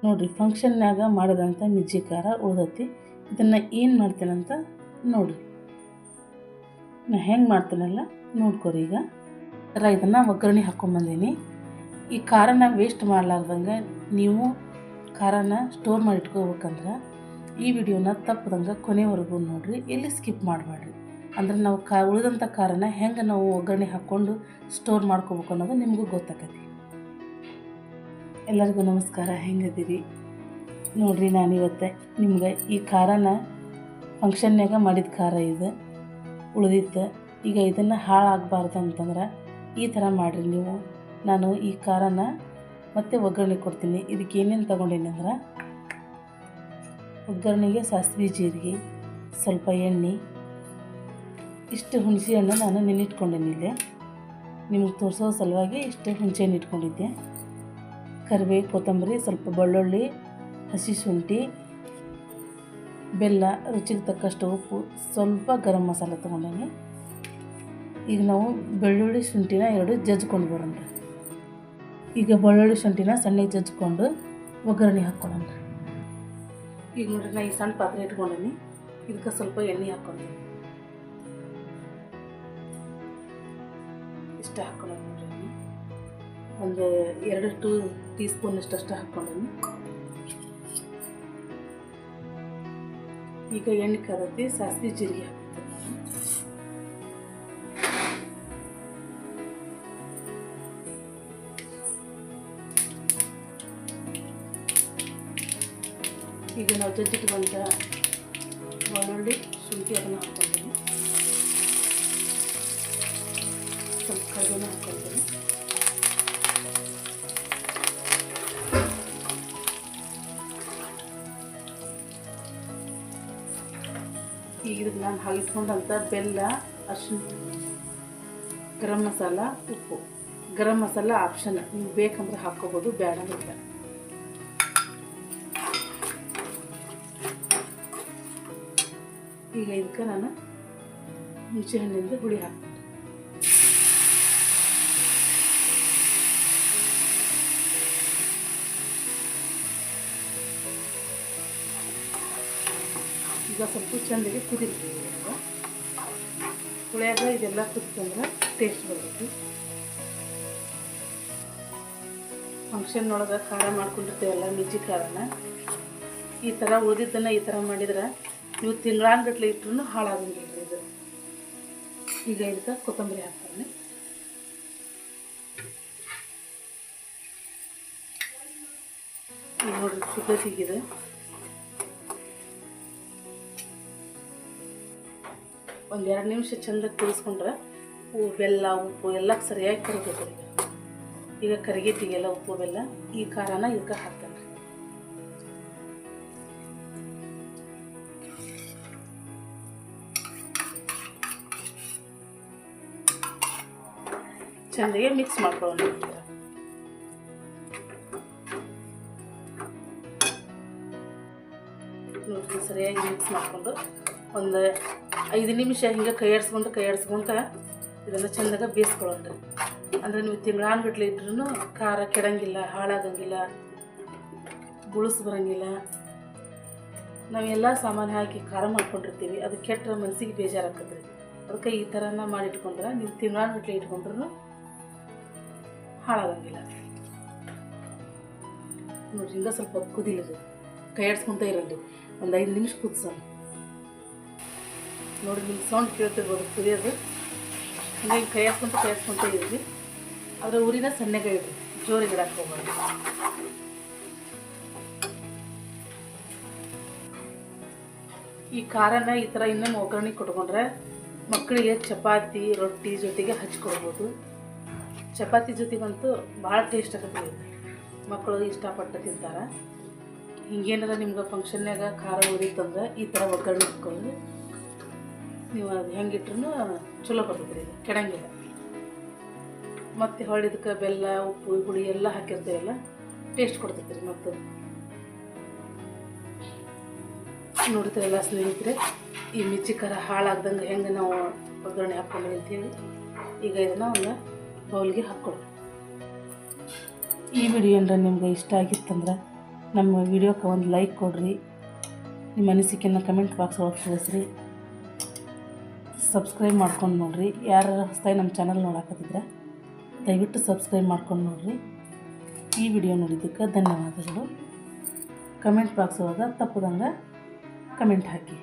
ನೋಡಿರಿ ಫಂಕ್ಷನ್ನಾಗ ಮಾಡಿದಂಥ ಮಿರ್ಚಿ ಖಾರ ಉಳ್ದೈತಿ. ಇದನ್ನು ಏನು ಮಾಡ್ತೇನಂತ ನೋಡಿರಿ. ನಾ ಹೆಂಗೆ ಮಾಡ್ತೇನಲ್ಲ ನೋಡ್ಕೊರಿ. ಈಗ ಇದನ್ನು ಒಗ್ಗರಣೆ ಹಾಕ್ಕೊಂಬಂದೀನಿ. ಈ ಖಾರನ ವೇಸ್ಟ್ ಮಾಡಲಾರ್ದಂಗೆ ನೀವು ಖಾರನ ಸ್ಟೋರ್ ಮಾಡಿ ಇಟ್ಕೋಬೇಕಂದ್ರೆ ಈ ವಿಡಿಯೋನ ತಪ್ಪದಂಗೆ ಕೊನೆವರೆಗೂ ನೋಡಿರಿ, ಎಲ್ಲಿ ಸ್ಕಿಪ್ ಮಾಡಬೇಡ್ರಿ. ಅಂದ್ರೆ ನಾವು ಉಳಿದಂಥ ಖಾರನ ಹೆಂಗೆ ನಾವು ಒಗ್ಗರಣೆ ಹಾಕ್ಕೊಂಡು ಸ್ಟೋರ್ ಮಾಡ್ಕೋಬೇಕು ಅನ್ನೋದು ನಿಮಗೂ ಗೊತ್ತಾಕತಿ. ಎಲ್ಲರಿಗೂ ನಮಸ್ಕಾರ, ಹೆಂಗದಿರಿ ನೋಡಿರಿ. ನಾನಿವತ್ತು ನಿಮ್ಗೆ ಈ ಖಾರನ ಫಂಕ್ಷನ್ನಾಗ ಮಾಡಿದ ಖಾರ ಇದು ಉಳಿದಿತ್ತು. ಈಗ ಇದನ್ನು ಹಾಳಾಗಬಾರ್ದು ಅಂತಂದ್ರೆ ಈ ಥರ ಮಾಡಿರಿ ನೀವು. ನಾನು ಈ ಖಾರನ ಮತ್ತೆ ಒಗ್ಗರಣೆ ಕೊಡ್ತೀನಿ. ಇದಕ್ಕೆ ಏನೇನು ತೊಗೊಂಡೀನಿ ಅಂದ್ರೆ ಒಗ್ಗರಣೆಗೆ ಸಾಸಿವೆ, ಜೀರಿಗೆ, ಸ್ವಲ್ಪ ಎಣ್ಣೆ, ಇಷ್ಟು ಹುಣಸೆ ಹಣ್ಣು ನಾನು ನೆನಿಟ್ಕೊಂಡೇನಿ. ಇಲ್ಲೇ ನಿಮಗೆ ತೋರಿಸೋ ಸಲುವಾಗಿ ಇಷ್ಟು ಹುಣಸೆ ಹಣ್ಣು ಇಟ್ಕೊಂಡಿದ್ದೆ. ಕರಿಬೇವು, ಕೊತ್ತಂಬರಿ, ಸ್ವಲ್ಪ ಬೆಳ್ಳುಳ್ಳಿ, ಹಸಿ ಶುಂಠಿ, ಬೆಲ್ಲ, ರುಚಿಗೆ ತಕ್ಕಷ್ಟು ಉಪ್ಪು, ಸ್ವಲ್ಪ ಗರಂ ಮಸಾಲ ತೊಗೊಂಡೇನಿ. ಈಗ ನಾವು ಬೆಳ್ಳುಳ್ಳಿ ಶುಂಠಿನ ಎರಡು ಜಜ್ಕೊಂಡು ಬರೋಣ. ಈಗ ಬೆಳ್ಳುಳ್ಳಿ ಶುಂಠಿನ ಸಣ್ಣಗೆ ಜಜ್ಕೊಂಡು ಒಗ್ಗರಣೆ ಹಾಕ್ಕೊಳ್ಳೋಣ. ಈಗ ನೋಡಿರಿ, ನಾ ಈ ಸಣ್ಣ ಪಾತ್ರೆ ಇಟ್ಕೊಂಡೇನಿ. ಇದಕ್ಕೆ ಸ್ವಲ್ಪ ಎಣ್ಣೆ ಹಾಕ್ಕೊಂಡೀನಿ. ಇಷ್ಟ ಹಾಕ್ಕೊಳ್ಳೋಣ ನೋಡ್ರಿ. ಒಂದು 2 ಟೀ ಸ್ಪೂನ್ ಅಷ್ಟು ಹಾಕ್ಕೊಂಡೀನಿ. ಈಗ ಎಣ್ಣೆ ಕಾದೈತಿ, ಸಾಸಿವೆ ಜೀರಿಗೆ ಹಾಕ್ತೀನಿ. ಈಗ ನಾವು ಜಜ್ಜಿಟ್ಟುಕೊಂಡ ಬೆಳ್ಳುಳ್ಳಿ, ಶುಂಠಿ ಅದನ್ನು ಹಾಕ್ಕೊಳ್ತೀನಿ. ಸ್ವಲ್ಪ ಕರಿಬೇವು ಹಾಕ್ಕೊಳ್ತೀನಿ. ಈಗ ಇದಕ್ಕೆ ನಾನು ಹಾಕಿಟ್ಕೊಂಡಂಥ ಬೆಲ್ಲ, ಅರಿಶಿನ, ಗರಂ ಮಸಾಲ, ಉಪ್ಪು. ಗರಂ ಮಸಾಲ ಆಪ್ಷನ್, ನೀವು ಬೇಕಂದ್ರೆ ಹಾಕ್ಕೋಬೋದು, ಬೇಡ ಇಲ್ಲ. ಈಗ ಇದಕ್ಕೆ ನಾನು ಹುಣಸೆ ಹಣ್ಣಿಂದ ಹುಳಿ ಹಾಕ್ತೀನಿ. ಈಗ ಸ್ವಲ್ಪ ಚೆಂದಾಗಿ ಕುದಿರ್ತೀವಿ. ಹುಳಿಯಾಗ ಇದೆಲ್ಲ ಕುದಿತಂದ್ರೆ ಟೇಸ್ಟ್ ಬರ್ತೈತಿ. ಫಂಕ್ಷನ್ ಒಳಗೆ ಖಾರ ಮಾಡ್ಕೊಂಡಿರ್ತೀವಲ್ಲ, ಮಿರ್ಚಿ ಖಾರನ ಈ ಥರ ಉಳಿದಿದ್ದನ್ನು ಈ ಥರ ಮಾಡಿದ್ರೆ ನೀವು ತಿಂಗಳಾನ್ಗಟ್ಲೆ ಇಟ್ಟರು ಹಾಳಾಗಂಗಿಲ್ಲ ಇದು. ಈಗ ಇದಕ್ಕೆ ಕೊತ್ತಂಬರಿ ಹಾಕ್ತಾನೆ. ಈಗ ನೋಡ್ರಿ ಕುದ್ದತಿಗಿದೆ. ಒಂದು 2 ನಿಮಿಷ ಚೆಂದಾಗಿ ಕುದಿಸ್ಕೊಂಡ್ರೆ ಬೆಲ್ಲ, ಉಪ್ಪು ಎಲ್ಲ ಸರಿಯಾಗಿ ಕರಿಬೇಕು. ಈಗ ಕರಿಗೈತಿಗೆಲ್ಲ ಉಪ್ಪು ಬೆಲ್ಲ. ಈ ಖಾರನ ಇದಕ್ಕೆ ಹಾಕ್ತಾನೆ. ಚೆಂದಾಗಿ ಮಿಕ್ಸ್ ಮಾಡ್ಕೊಳ್ಳೋಣ. ನೋಡಿ, ಸರಿಯಾಗಿ ಮಿಕ್ಸ್ ಮಾಡಿಕೊಂಡು ಒಂದು 5 ನಿಮಿಷ ಹಿಂಗೆ ಕೈ ಆಡಿಸ್ಕೊಂತ ಇದನ್ನು ಚೆಂದಾಗ ಬೇಯಿಸ್ಕೊಳ್ಳೋಣ. ಅಂದರೆ ನೀವು ತಿಂಗಳಾನ್ಗಟ್ಲೆ ಇದ್ರೂ ಖಾರ ಕೆಡಂಗಿಲ್ಲ, ಹಾಳಾಗಂಗಿಲ್ಲ, ಬುಳಿಸ್ ಬರೋಂಗಿಲ್ಲ. ನಾವೆಲ್ಲ ಸಾಮಾನು ಹಾಕಿ ಖಾರ ಮಾಡ್ಕೊಂಡಿರ್ತೀವಿ, ಅದು ಕೆಟ್ಟರೆ ಮನಸ್ಸಿಗೆ ಬೇಜಾರಾಗ್ತದೆ. ಅದಕ್ಕೆ ಈ ಥರನ ಮಾಡಿಟ್ಕೊಂಡ್ರೆ ನೀವು ತಿಂಗಳಾನ್ಗಟ್ಲೆ ಇಟ್ಕೊಂಡ್ರೂ ಹಾಳಾಗಂಗಿಲ್ಲ. ನೋಡಿ, ಹಿಂಗೆ ಸ್ವಲ್ಪ ಕುದಿಲಿದೆ, ಕೈ ಆಡಿಸ್ಕೊತ ಇರೋದು. ಒಂದು 5 ನಿಮಿಷ ಕುದಿಸೋಣ. ನೋಡಿ, ನಿಮ್ಗೆ ಸೌಂಡ್ ಕೇಳ್ತಿರ್ಬೋದು ಕುದಿಯೋದು. ಹಿಂಗೆ ಕೈ ಆಡಿಸ್ಕೊಂತ ಇರಲಿ. ಅದರ ಊರಿನ ಸಣ್ಣಗೆ ಇಡ್ರಿ, ಜೋರಿಗೆ ಇಡಕ್ಕೆ ಹೋಗ್ಬಾರ್ದು. ಈ ಖಾರನ ಈ ಥರ ಇನ್ನೊಂದು ಒಗ್ಗರಣೆ ಕೊಟ್ಕೊಂಡ್ರೆ ಮಕ್ಕಳಿಗೆ ಚಪಾತಿ, ರೊಟ್ಟಿ ಜೊತೆಗೆ ಹಚ್ಕೊಡ್ಬೋದು. ಚಪಾತಿ ಜೊತೆಗಂತೂ ಭಾಳ ಟೇಸ್ಟ್ ಆಗತ್ತೆ. ಮಕ್ಕಳು ಇಷ್ಟಪಟ್ಟು ತಿಂತಾರೆ. ಹಿಂಗೇನಾರ ನಿಮ್ಗೆ ಫಂಕ್ಷನ್ನಾಗ ಖಾರ ಉಳಿತಂದ್ರೆ ಈ ಥರ ಒಗ್ಗರಣೆ ಹಾಕ್ಕೊಂಡು ನೀವು ಅದು ಹೆಂಗಿಟ್ರೂ ಚಲೋ ಬರ್ತದೆ, ಇದು ಕೆಡಂಗಿಲ್ಲ. ಮತ್ತು ಹೊಳ್ಳಿದಕ್ಕೆ ಬೆಲ್ಲ, ಉಪ್ಪು, ಹುಳಿ ಎಲ್ಲ ಹಾಕಿರ್ತೀವಲ್ಲ, ಟೇಸ್ಟ್ ಕೊಡ್ತೈತೆ ರೀ. ಮತ್ತು ನೋಡ್ತೀರಲ್ಲ ಸ್ನೇಹಿತರೆ, ಈ ಮಿರ್ಚಿ ಖಾರ ಹಾಳಾಗ್ದಂಗೆ ಹೆಂಗೆ ನಾವು ಒಗ್ಗರಣೆ ಹಾಕ್ಕೊಂಡು ಅಂತೀವಿ. ಈಗ ಇದನ್ನು ಒಂದು ಬೌಲ್ಗೆ ಹಾಕ್ಕೊಳ್ಳಿ. ಈ ವಿಡಿಯೋ ನಿಮ್ಗೆ ಇಷ್ಟ ಆಗಿತ್ತಂದ್ರೆ ನಮ್ಮ ವಿಡಿಯೋಕ್ಕೆ ಒಂದು ಲೈಕ್ ಕೊಡಿರಿ, ನಿಮ್ಮ ಅನಿಸಿಕೆನ ಕಮೆಂಟ್ ಬಾಕ್ಸ್ ಒಳಗೆ ತಿಳಿಸ್ರಿ. ಸಬ್ಸ್ಕ್ರೈಬ್ ಮಾಡ್ಕೊಂಡು ನೋಡಿರಿ. ಯಾರು ಹೊಸದಾಗಿ ನಮ್ಮ ಚಾನಲ್ ನೋಡಾಕತ್ತಿದ್ರೆ ದಯವಿಟ್ಟು ಸಬ್ಸ್ಕ್ರೈಬ್ ಮಾಡ್ಕೊಂಡು ನೋಡಿರಿ. ಈ ವಿಡಿಯೋ ನೋಡಿದ್ದಕ್ಕೆ ಧನ್ಯವಾದಗಳು. ಕಮೆಂಟ್ ಬಾಕ್ಸ್ ಒಳಗೆ ತಪ್ಪದಂಗೆ ಕಮೆಂಟ್ ಹಾಕಿ.